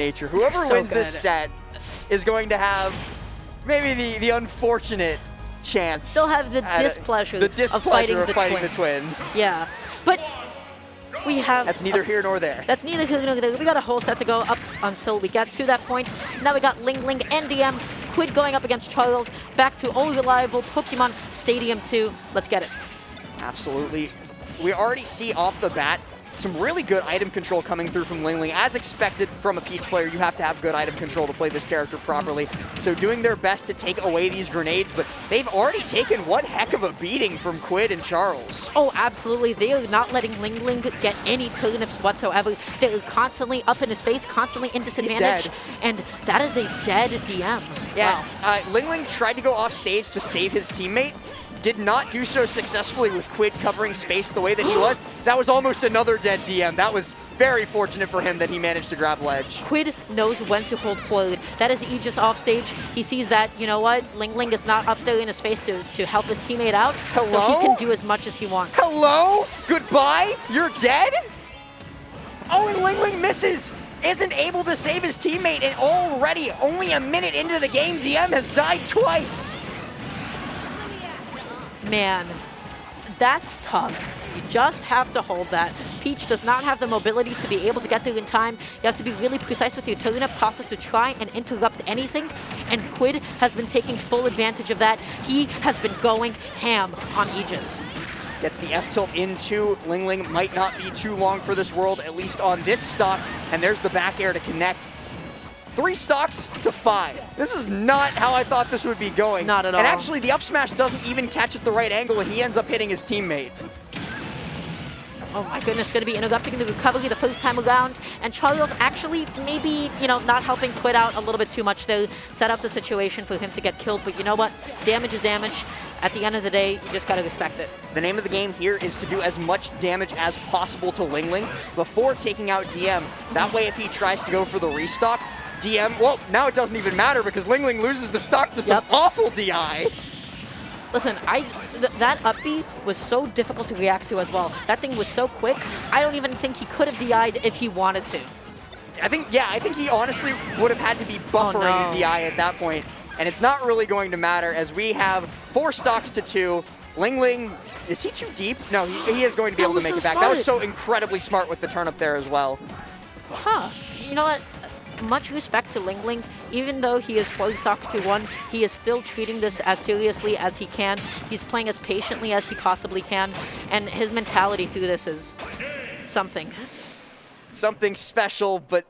nature. Whoever wins this set is going to have maybe the unfortunate chance. They'll have the displeasure of fighting the twins. Yeah, but we have... That's neither here nor there. That's neither here nor there. We got a whole set to go up until we get to that point. Now we got LingLing and DM. Quidd going up against Charles. Back to all reliable Pokemon Stadium 2. Let's get it. Absolutely. We already see off the bat some really good item control coming through from LingLing. As expected from a Peach player, you have to have good item control to play this character properly. So doing their best to take away these grenades, but they've already taken one heck of a beating from Quidd and Charles. Oh, absolutely. They are not letting LingLing get any turnips whatsoever. They're constantly up in his face, constantly in disadvantage. And that is a dead DM. Yeah, wow. LingLing tried to go off stage to save his teammate. Did not do so successfully with Quidd covering space the way that he was. That was almost another dead DM. That was very fortunate for him that he managed to grab ledge. Quidd knows when to hold forward. That is Aegis off stage. He sees that, you know what, LingLing is not up there in his face to help his teammate out. Hello? So he can do as much as he wants. Hello? Goodbye? You're dead? Oh, and LingLing misses. Isn't able to save his teammate, and already, only a minute into the game, DM has died twice. Man, that's tough. You just have to hold that. Peach does not have the mobility to be able to get there in time. You have to be really precise with your turnip tosses to try and interrupt anything. And Quidd has been taking full advantage of that. He has been going ham on Aegis. Gets the F-tilt into LingLing. Might not be too long for this world, at least on this stock. And there's the back air to connect. 3 stocks to 5. This is not how I thought this would be going. Not at all. And actually, the up smash doesn't even catch at the right angle, and he ends up hitting his teammate. Oh my goodness, going to be interrupting the recovery the first time around. And Charles actually maybe, you know, not helping Quidd out a little bit too much there. Set up the situation for him to get killed. But you know what? Damage is damage. At the end of the day, you just got to respect it. The name of the game here is to do as much damage as possible to LingLing before taking out DM. That way, if he tries to go for the restock, DM, well, now it doesn't even matter because LingLing loses the stock to some awful DI. Listen, that up B was so difficult to react to as well. That thing was so quick, I don't even think he could have DI'd if he wanted to. I think he honestly would have had to be buffering a DI at that point. And it's not really going to matter as we have 4 stocks to 2. LingLing, is he too deep? No, he is going to be able to make it back. That was so incredibly smart with the turn up there as well. Huh. You know what? Much respect to LingLing. Even though he is 4 stocks to 1, he is still treating this as seriously as he can. He's playing as patiently as he possibly can, and his mentality through this is something. Something special, but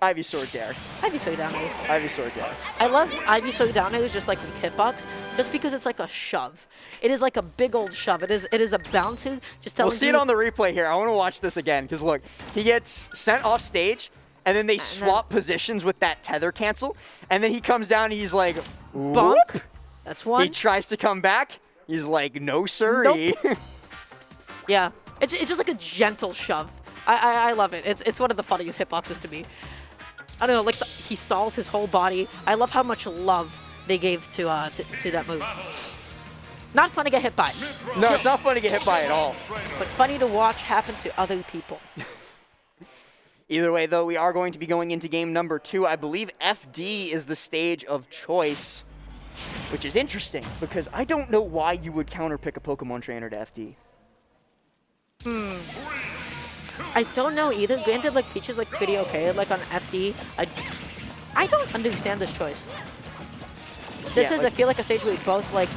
Ivysaur dare. Ivysaur down air. Ivysaur dare. I love Ivysaur down air just like the hitbox, just because it's like a shove. It is like a big old shove. It is a bouncer. Just telling We'll see it on the replay here. I want to watch this again because look, he gets sent off stage. And then they swap positions with that tether cancel. And then he comes down and he's like, bonk. That's one. He tries to come back. He's like, no siree. Nope. Yeah, it's just like a gentle shove. I love it. It's one of the funniest hitboxes to me. I don't know, like he stalls his whole body. I love how much love they gave to that move. Not fun to get hit by. No, it's not fun to get hit by at all. But funny to watch happen to other people. Either way, though, we are going to be going into game number 2. I believe FD is the stage of choice, which is interesting because I don't know why you would counterpick a Pokemon trainer to FD. I don't know either. Granted, like Peach is like pretty okay, like on FD. I don't understand this choice. This is, I feel like, a stage where we both like,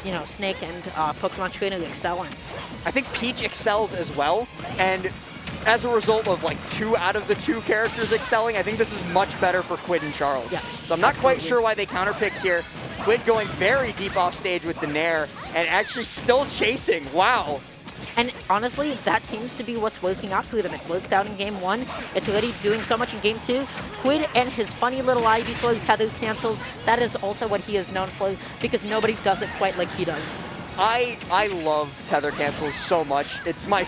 you know, Snake and Pokemon trainer excel in. I think Peach excels as well, and as a result of like 2 out of the 2 characters excelling, I think this is much better for Quidd and Charles. Yeah, so I'm not quite sure why they counterpicked here. Quidd going very deep off stage with the Nair and actually still chasing. Wow. And honestly, that seems to be what's working out for them. It worked out in game 1. It's already doing so much in game 2. Quidd and his funny little Ivysaur tether cancels, that is also what he is known for because nobody does it quite like he does. I love tether cancels so much. It's my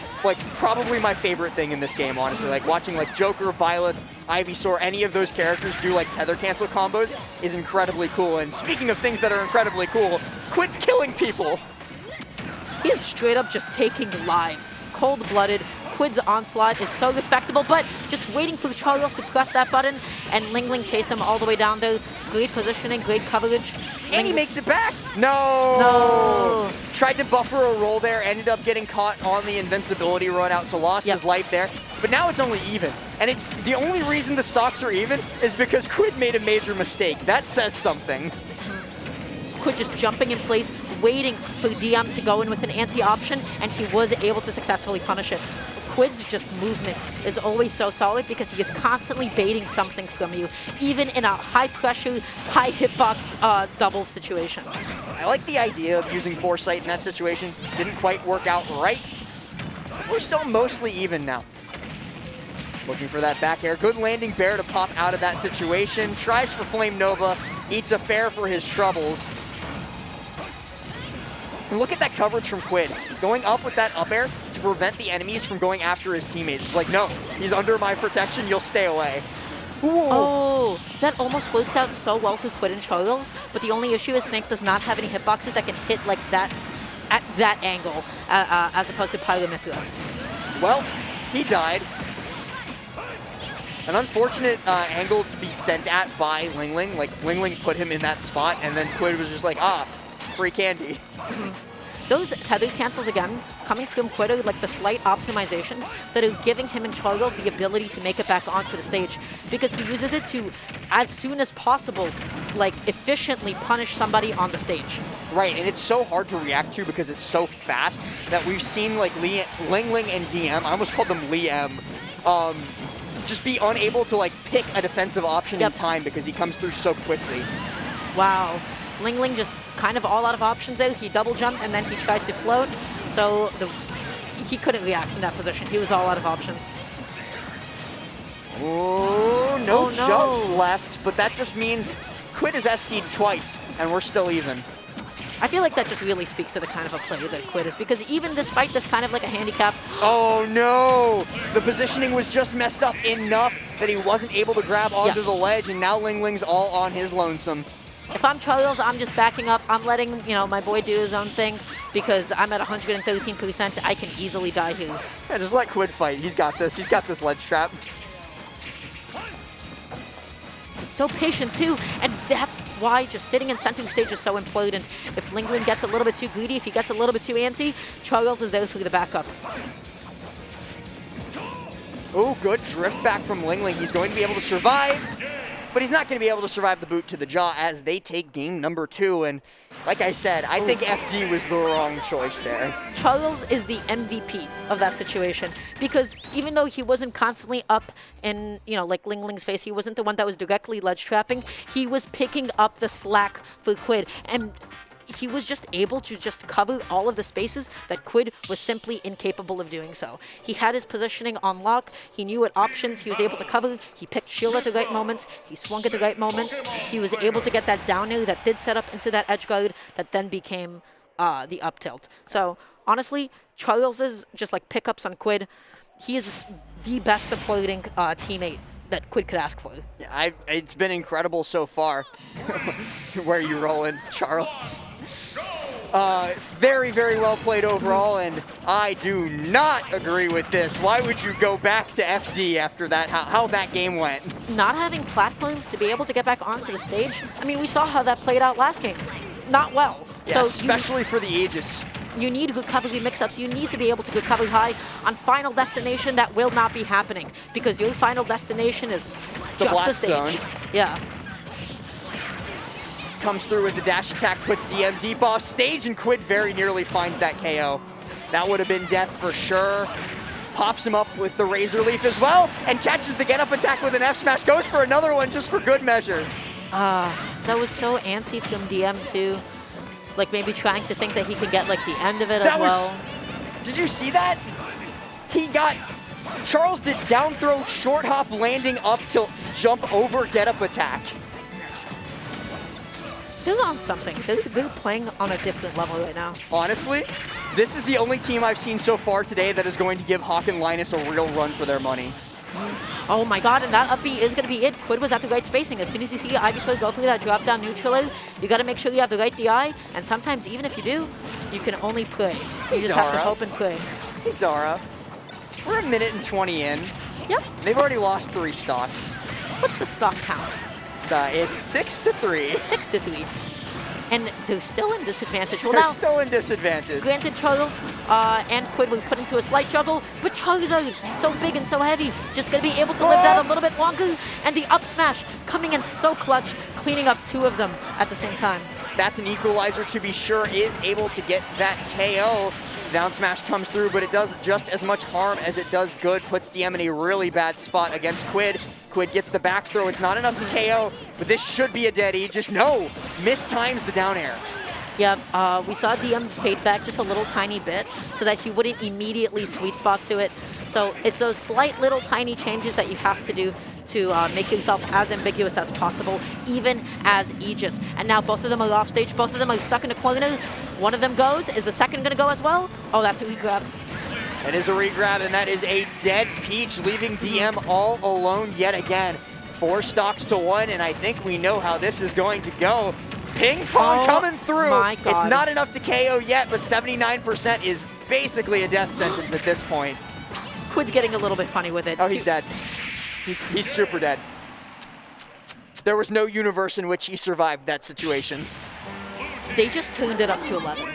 probably my favorite thing in this game, honestly. Like watching like Joker, Violet, Ivysaur, any of those characters do like tether cancel combos is incredibly cool. And speaking of things that are incredibly cool, Quidd's killing people. He is straight up just taking lives. Cold-blooded. Quidd's onslaught is so respectable, but just waiting for Charles to press that button, and LingLing chased him all the way down there. Great positioning, great coverage. And he makes it back. No. No. Tried to buffer a roll there, ended up getting caught on the invincibility run out, so lost his life there. But now it's only even. And it's the only reason the stocks are even is because Quidd made a major mistake. That says something. Quidd just jumping in place, waiting for DM to go in with an anti-option, and he was able to successfully punish it. Quidd's just movement is always so solid because he is constantly baiting something from you, even in a high-pressure, high hitbox doubles situation. I like the idea of using Foresight in that situation. Didn't quite work out right. We're still mostly even now. Looking for that back air. Good landing bear to pop out of that situation. Tries for Flame Nova. Eats a fair for his troubles. And look at that coverage from Quidd. Going up with that up air to prevent the enemies from going after his teammates. It's like, no, he's under my protection, you'll stay away. Ooh. Oh, that almost worked out so well for Quidd and Charles, but the only issue is Snake does not have any hitboxes that can hit like that at that angle, as opposed to Pyramithra. Well, he died. An unfortunate angle to be sent at by LingLing. Like, LingLing put him in that spot, and then Quidd was just like, ah, free candy. Those tether cancels, again, coming from Quidd are like the slight optimizations that are giving him and Charles the ability to make it back onto the stage, because he uses it to, as soon as possible, like, efficiently punish somebody on the stage. Right, and it's so hard to react to because it's so fast that we've seen, like, LingLing and DM, I almost called them Liam, just be unable to, like, pick a defensive option in time because he comes through so quickly. Wow. LingLing just kind of all out of options there. He double jumped and then he tried to float. So he couldn't react in that position. He was all out of options. Oh, no jumps left, but that just means Quidd is SD'd twice, and we're still even. I feel like that just really speaks to the kind of a play that Quidd is, because even despite this kind of like a handicap... Oh no! The positioning was just messed up enough that he wasn't able to grab onto the ledge, and now LingLing's all on his lonesome. If I'm Charles, I'm just backing up. I'm letting, you know, my boy do his own thing because I'm at 113%. I can easily die here. Yeah, just let Quidd fight. He's got this. He's got this ledge trap. He's so patient too, and that's why just sitting in center stage is so important. If LingLing gets a little bit too greedy, if he gets a little bit too antsy, Charles is there for the backup. Oh, good drift back from LingLing. He's going to be able to survive. But he's not going to be able to survive the boot to the jaw as they take game number 2. And like I said, I think FD was the wrong choice there. Charles is the MVP of that situation, because even though he wasn't constantly up in, you know, like LingLing's face, he wasn't the one that was directly ledge trapping. He was picking up the slack for Quidd, and he was just able to just cover all of the spaces that Quidd was simply incapable of doing so. He had his positioning on lock. He knew what options he was able to cover. He picked shield at the right moments. He swung at the right moments. He was able to get that down air that did set up into that edge guard that then became the up tilt. So honestly, Charles's just like pickups on Quidd, he is the best supporting teammate that Quidd could ask for. Yeah, it's been incredible so far. Where are you rolling, Charles? Very, very well played overall, and I do not agree with this. Why would you go back to FD after that, how that game went? Not having platforms to be able to get back onto the stage, I mean, we saw how that played out last game. Not well. Yeah, so especially for the Aegis. You need recovery mix-ups. You need to be able to recover high. On Final Destination, that will not be happening, because your Final Destination is just the stage. Zone. Yeah. Comes through with the dash attack, puts DM deep off stage, and Quidd very nearly finds that KO. That would have been death for sure. Pops him up with the Razor Leaf as well, and catches the get-up attack with an F-smash. Goes for another one just for good measure. That was so antsy from DM too. Like maybe trying to think that he can get like the end of it as well. Did you see that? He got, Charles did down throw, short hop, landing up tilt, jump over, get-up attack. They're on something. They're playing on a different level right now. Honestly, this is the only team I've seen so far today that is going to give Hawk and Linus a real run for their money. Oh my god, and that up B is going to be it. Quidd was at the right spacing. As soon as you see Ivysaur go through that drop down neutral, you got to make sure you have the right DI, and sometimes even if you do, you can only pray. You just have to hope and pray. Dara. We're a minute and 20 in. Yep. They've already lost 3 stocks. What's the stock count? It's 6-3. 6-3. And they're still in disadvantage. Well, They're now, still in disadvantage. granted, Charles and Quidd were put into a slight juggle, but Charizard, so big and so heavy, just going to be able to live that a little bit longer. And the up smash coming in so clutch, cleaning up 2 of them at the same time. That's an equalizer to be sure, is able to get that KO. Down smash comes through, but it does just as much harm as it does good. Puts DM in a really bad spot against Quidd. Quidd gets the back throw. It's not enough to KO, but this should be a dead E. Just no, mistimes the down air. Yep, we saw DM fade back just a little tiny bit so that he wouldn't immediately sweet spot to it. So it's those slight little tiny changes that you have to do to make yourself as ambiguous as possible, even as Aegis. And now both of them are off stage. Both of them are stuck in a corner. One of them goes. Is the second going to go as well? Oh, that's a regrab. That is a regrab, and that is a dead Peach, leaving DM all alone yet again. 4 stocks to 1, and I think we know how this is going to go. Ping pong coming through. My God. It's not enough to KO yet, but 79% is basically a death sentence at this point. Quidd's getting a little bit funny with it. Oh, he's dead. He's super dead. There was no universe in which he survived that situation. They just tuned it up to 11.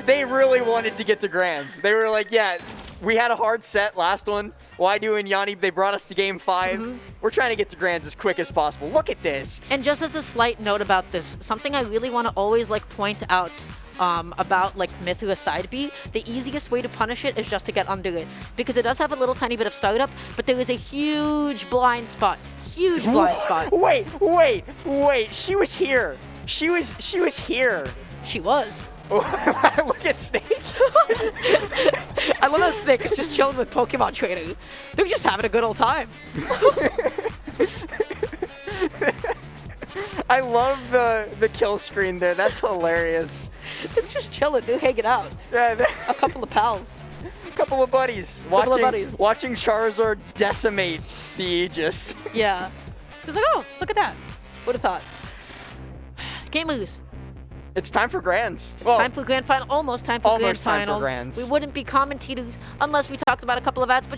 They really wanted to get to Grands. They were like, yeah, we had a hard set last one. Waidu and Yanni, they brought us to game 5. We're trying to get to Grands as quick as possible. Look at this. And just as a slight note about this, something I really want to always point out about Mythra side B, the easiest way to punish it is just to get under it, because it does have a little tiny bit of startup, but there is a huge blind spot. Huge blind spot. Wait. She was here. She was here. She was. Look at Snake. I love that Snake is just chilling with Pokemon Trainer. They're just having a good old time. I love the kill screen there. That's hilarious. They're just chilling. They're hanging out. Yeah, a couple of pals. A couple of buddies. Watching Charizard decimate the Aegis. Yeah. It's like, oh, look at that. Would have thought. Game lose. It's time for Grands. It's time for Grand Final. Almost time for Grand Finals. Grands. We wouldn't be commentators unless we talked about a couple of ads, but